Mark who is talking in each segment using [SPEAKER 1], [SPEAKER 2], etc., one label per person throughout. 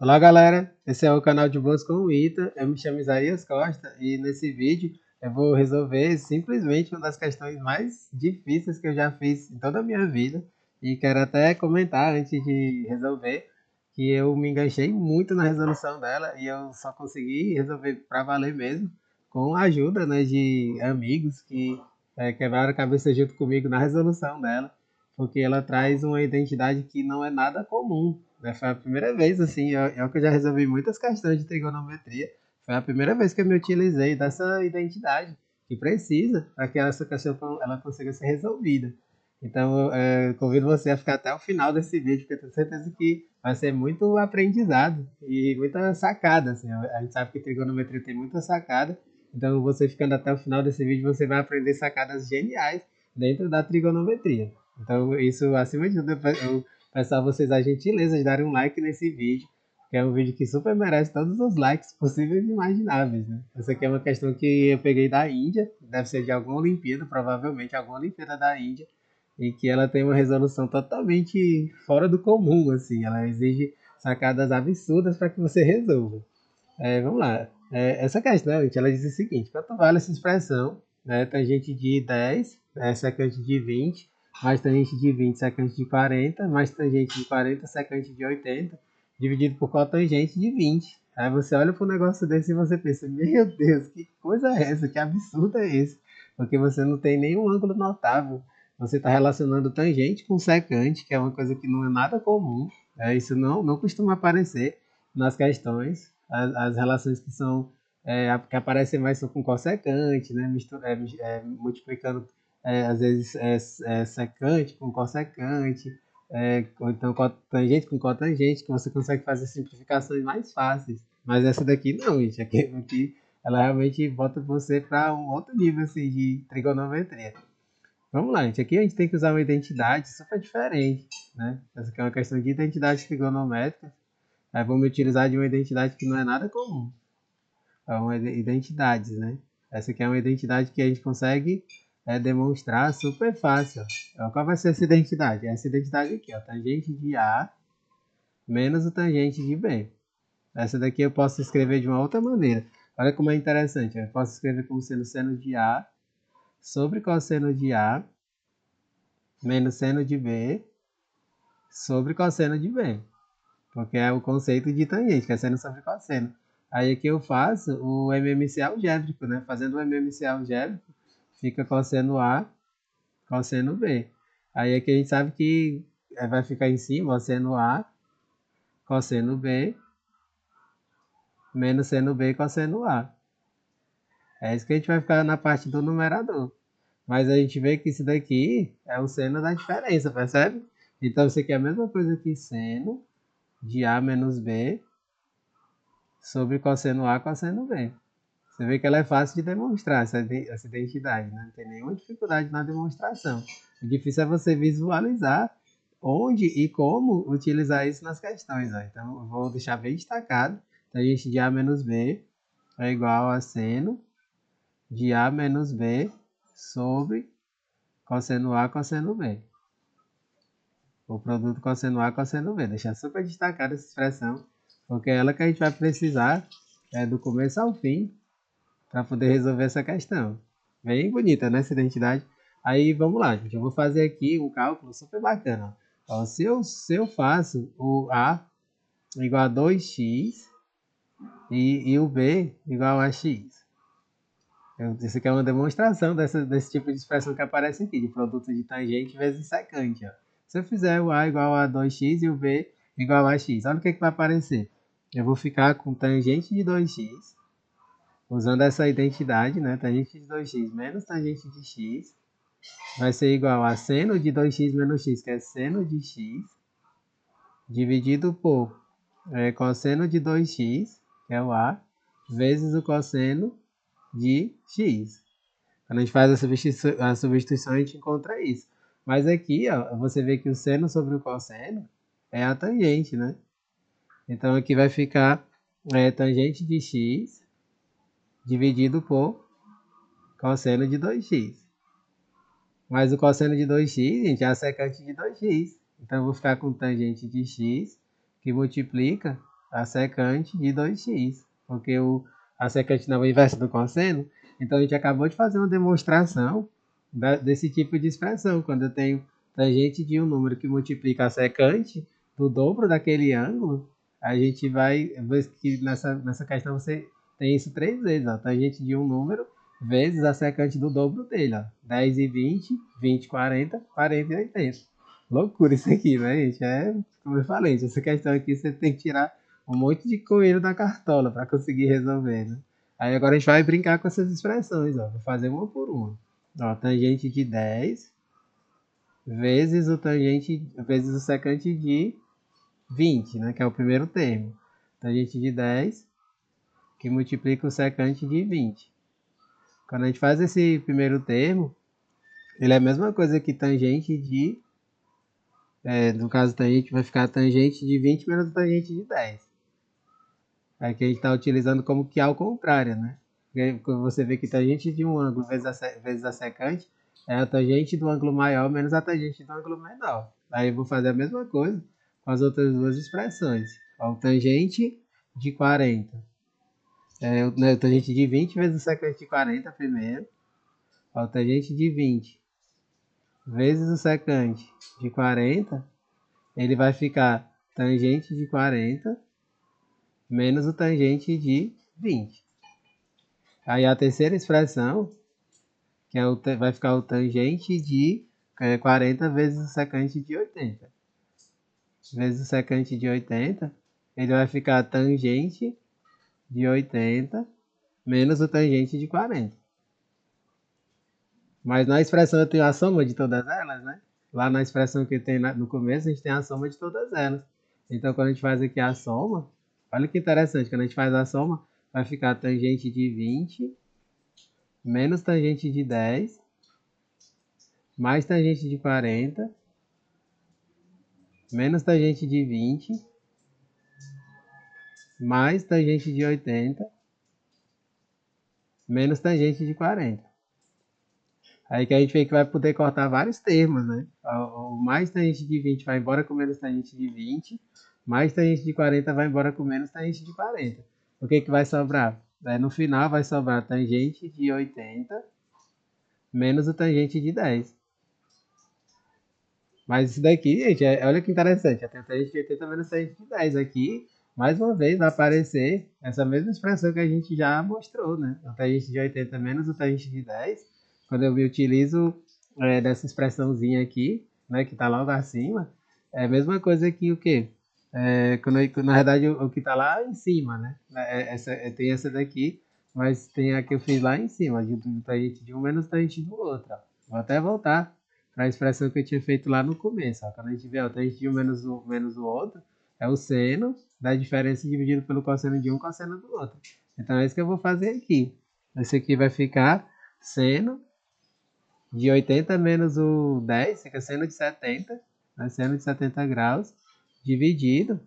[SPEAKER 1] Olá galera, esse é o canal de Boas com o Ita, eu me chamo Isaías Costa e nesse vídeo eu vou resolver simplesmente uma das questões mais difíceis que eu já fiz em toda a minha vida e quero até comentar antes de resolver que eu me enganchei muito na resolução dela e eu só consegui resolver para valer mesmo com a ajuda, né, de amigos que quebraram a cabeça junto comigo na resolução dela, porque ela traz uma identidade que não é nada comum, né? Foi a primeira vez, assim, eu que já resolvi muitas questões de trigonometria, foi a primeira vez que eu me utilizei dessa identidade que precisa para que essa questão ela consiga ser resolvida. Então, convido você a ficar até o final desse vídeo, porque eu tenho certeza que vai ser muito aprendizado e muita sacada. Assim. A gente sabe que trigonometria tem muita sacada, então você ficando até o final desse vídeo, você vai aprender sacadas geniais dentro da trigonometria. Então, isso, acima de tudo, eu peço a vocês a gentileza de darem um like nesse vídeo, que é um vídeo que super merece todos os likes possíveis e imagináveis, né? Essa aqui é uma questão que eu peguei da Índia, deve ser de alguma Olimpíada, provavelmente alguma Olimpíada da Índia, e que ela tem uma resolução totalmente fora do comum, assim, ela exige sacadas absurdas para que você resolva. Vamos lá. Essa questão, gente, ela diz o seguinte: quanto vale essa expressão, né, tangente de 10, secante de 20, mais tangente de 20, secante de 40, mais tangente de 40, secante de 80, dividido por cotangente de 20. Aí você olha para um negócio desse e você pensa, meu Deus, que coisa é essa? Que absurdo é esse? Porque você não tem nenhum ângulo notável. Você está relacionando tangente com secante, que é uma coisa que não é nada comum. Isso não costuma aparecer nas questões. As relações que são que aparecem mais são com cossecante, né? Multiplicando às vezes secante com cossecante, ou então tangente com cotangente, que você consegue fazer simplificações mais fáceis. Mas essa daqui não, gente. Aqui ela realmente bota você para um outro nível assim, de trigonometria. Vamos lá, gente. Aqui a gente tem que usar uma identidade super diferente, né? Essa aqui é uma questão de identidade trigonométrica. Aí vamos utilizar de uma identidade que não é nada comum. É uma identidades, né? Essa aqui é uma identidade que a gente consegue demonstrar super fácil. Qual vai ser essa identidade? Essa identidade aqui, ó, tangente de A menos o tangente de B. Essa daqui eu posso escrever de uma outra maneira. Olha como é interessante. Eu posso escrever como sendo seno de A sobre cosseno de A menos seno de B sobre cosseno de B. Porque é o conceito de tangente, que é seno sobre cosseno. Aí aqui eu faço o MMC algébrico, né? Fazendo o MMC algébrico, fica cosseno A, cosseno B. Aí aqui a gente sabe que vai ficar em cima, ó, seno A, cosseno B, menos seno B, cosseno A. É isso que a gente vai ficar na parte do numerador. Mas a gente vê que isso daqui é o seno da diferença, percebe? Então isso aqui é a mesma coisa que seno de A menos B sobre cosseno A, cosseno B. Você vê que ela é fácil de demonstrar, essa identidade, né? Não tem nenhuma dificuldade na demonstração. O difícil é você visualizar onde e como utilizar isso nas questões. Ó. Então, eu vou deixar bem destacado. Tangente de A menos B é igual a seno de A menos B sobre cosseno A, cosseno B. O produto cosseno A, cosseno B. Deixar super destacada essa expressão, porque é ela que a gente vai precisar do começo ao fim para poder resolver essa questão. Bem bonita, né, essa identidade. Aí vamos lá, gente. Eu vou fazer aqui um cálculo super bacana. Ó, se eu faço o A igual a 2x e o B igual a x. Isso aqui é uma demonstração desse tipo de expressão que aparece aqui, de produto de tangente vezes secante. Ó. Se eu fizer o A igual a 2x e o B igual a x, olha o que vai aparecer. Eu vou ficar com tangente de 2x usando essa identidade, né, tangente de 2x menos tangente de x, vai ser igual a seno de 2x menos x, que é seno de x, dividido por cosseno de 2x, que é o A, vezes o cosseno de x. Quando a gente faz a substituição, a gente encontra isso. Mas aqui, ó, você vê que o seno sobre o cosseno é a tangente, né? Então aqui vai ficar tangente de x dividido por cosseno de 2x. Mas o cosseno de 2x, gente, é a secante de 2x. Então eu vou ficar com tangente de x, que multiplica a secante de 2x, porque a secante não é o inverso do cosseno. Então a gente acabou de fazer uma demonstração desse tipo de expressão, quando eu tenho tangente de um número que multiplica a secante do dobro daquele ângulo, a gente vai ver que nessa questão você tem isso 3 vezes, ó, tangente de um número vezes a secante do dobro dele, ó, 10 e 20, 20 e 40, 40 e 80. Loucura isso aqui, né, gente? Como eu falei, essa questão aqui você tem que tirar um monte de coelho da cartola para conseguir resolver, né? Aí agora a gente vai brincar com essas expressões, ó. Vou fazer uma por uma. Ó, tangente de 10 vezes vezes o secante de 20, né? Que é o primeiro termo. Tangente de 10 que multiplica o secante de 20. Quando a gente faz esse primeiro termo, ele é a mesma coisa que tangente de... no caso, tangente vai ficar tangente de 20 menos tangente de 10. Aqui a gente está utilizando como que ao contrário, né? Quando você vê que tangente de um ângulo vezes a secante é a tangente do ângulo maior menos a tangente do ângulo menor. Aí eu vou fazer a mesma coisa com as outras duas expressões. Ó, o tangente de 40 o tangente de 20 vezes o secante de 40 primeiro. Ó, o tangente de 20 vezes o secante de 40, ele vai ficar tangente de 40 menos o tangente de 20. Aí a terceira expressão, vai ficar o tangente de 40 vezes o secante de 80. Vezes o secante de 80, ele vai ficar tangente de 80 menos o tangente de 40. Mas na expressão eu tenho a soma de todas elas, né? Lá na expressão que tem no começo, a gente tem a soma de todas elas. Então, quando a gente faz aqui a soma, olha que interessante, quando a gente faz a soma, vai ficar tangente de 20 menos tangente de 10 mais tangente de 40 menos tangente de 20 mais tangente de 80 menos tangente de 40. Aí que a gente vê que vai poder cortar vários termos, né? O mais tangente de 20 vai embora com menos tangente de 20, mais tangente de 40 vai embora com menos tangente de 40. O que que vai sobrar? No final vai sobrar tangente de 80 menos o tangente de 10. Mas isso daqui, gente, olha que interessante. A tangente de 80 menos tangente de 10 aqui, mais uma vez, vai aparecer essa mesma expressão que a gente já mostrou, né? A tangente de 80 menos o tangente de 10. Quando eu me utilizo dessa expressãozinha aqui, né, que está logo acima, é a mesma coisa que o quê? Na verdade, o que está lá em cima, né? Tem essa daqui, mas tem a que eu fiz lá em cima, do tangente de um menos o tangente do outro. Ó. Vou até voltar para a expressão que eu tinha feito lá no começo. Ó. Quando a gente vê o tangente de um menos o outro, é o seno da diferença dividido pelo cosseno de um cosseno do outro. Então é isso que eu vou fazer aqui. Esse aqui vai ficar seno de 80 menos o 10, fica seno de 70, né? Seno de 70 graus, dividido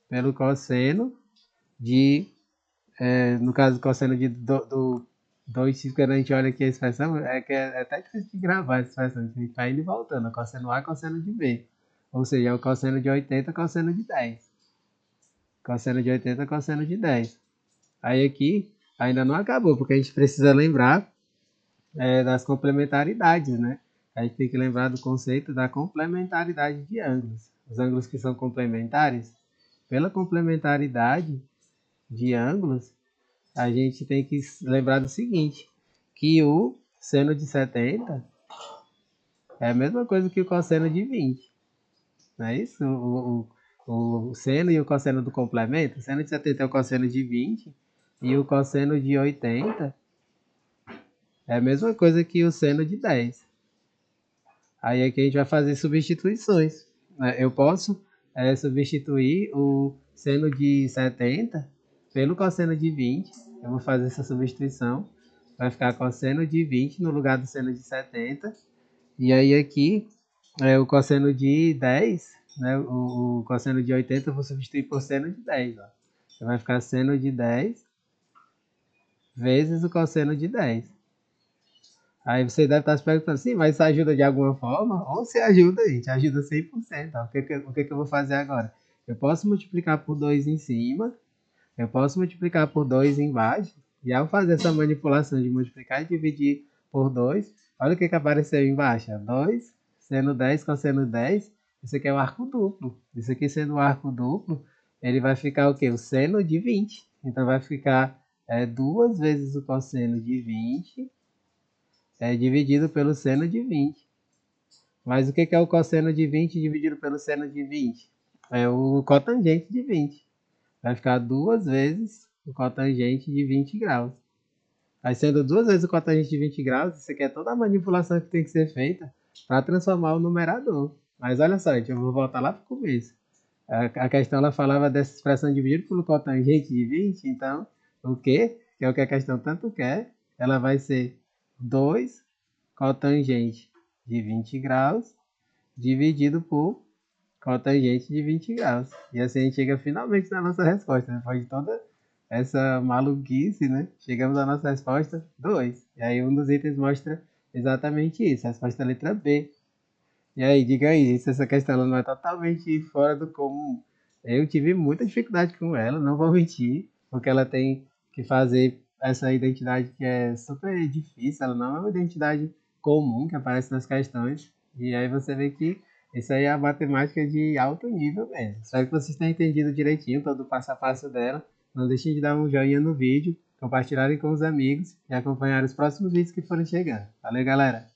[SPEAKER 1] pelo cosseno de, no caso, cosseno de 2x, quando a gente olha aqui a expressão, que é até difícil de gravar essa expressão, a gente vai indo e voltando, cosseno A, cosseno de B. Ou seja, é o cosseno de 80, cosseno de 10. Cosseno de 80, cosseno de 10. Aí aqui ainda não acabou, porque a gente precisa lembrar das complementaridades, né? A gente tem que lembrar do conceito da complementaridade de ângulos. Os ângulos que são complementares, pela complementaridade de ângulos, a gente tem que lembrar do seguinte, que o seno de 70 é a mesma coisa que o cosseno de 20. Não é isso? O seno e o cosseno do complemento, o seno de 70 é o cosseno de 20 e o cosseno de 80 é a mesma coisa que o seno de 10. Aí aqui a gente vai fazer substituições. Eu posso substituir o seno de 70 pelo cosseno de 20. Eu vou fazer essa substituição. Vai ficar cosseno de 20 no lugar do seno de 70. E aí aqui, o cosseno de 10, né, o cosseno de 80 eu vou substituir por seno de 10. Ó. Então vai ficar seno de 10 vezes o cosseno de 10. Aí você deve estar se perguntando, sim, mas isso ajuda de alguma forma? Ou se ajuda, gente, ajuda 100%. Ó. O que eu vou fazer agora? Eu posso multiplicar por 2 em cima, eu posso multiplicar por 2 embaixo, e ao fazer essa manipulação de multiplicar e dividir por 2, olha o que apareceu embaixo. 2 seno 10 cosseno 10, isso aqui é o arco duplo. Isso aqui sendo o arco duplo, ele vai ficar o quê? O seno de 20. Então vai ficar 2 vezes o cosseno de 20 dividido pelo seno de 20. Mas o que é o cosseno de 20 dividido pelo seno de 20? É o cotangente de 20. Vai ficar 2 vezes o cotangente de 20 graus. Aí sendo 2 vezes o cotangente de 20 graus, isso aqui é toda a manipulação que tem que ser feita para transformar o numerador. Mas olha só, gente, eu vou voltar lá para o começo. A questão ela falava dessa expressão dividida pelo cotangente de 20, então o que? Que é o que a questão tanto quer, ela vai ser 2 cotangente de 20 graus dividido por cotangente de 20 graus. E assim a gente chega finalmente na nossa resposta. Depois de toda essa maluquice, né? Chegamos à nossa resposta 2. E aí um dos itens mostra exatamente isso. A resposta é a letra B. E aí, diga aí, se essa questão ela não é totalmente fora do comum. Eu tive muita dificuldade com ela, não vou mentir, porque ela tem que fazer essa identidade que é super difícil, ela não é uma identidade comum que aparece nas questões. E aí você vê que isso aí é a matemática de alto nível mesmo. Espero que vocês tenham entendido direitinho todo o passo a passo dela. Não deixem de dar um joinha no vídeo, compartilharem com os amigos e acompanhar os próximos vídeos que forem chegando. Valeu, galera!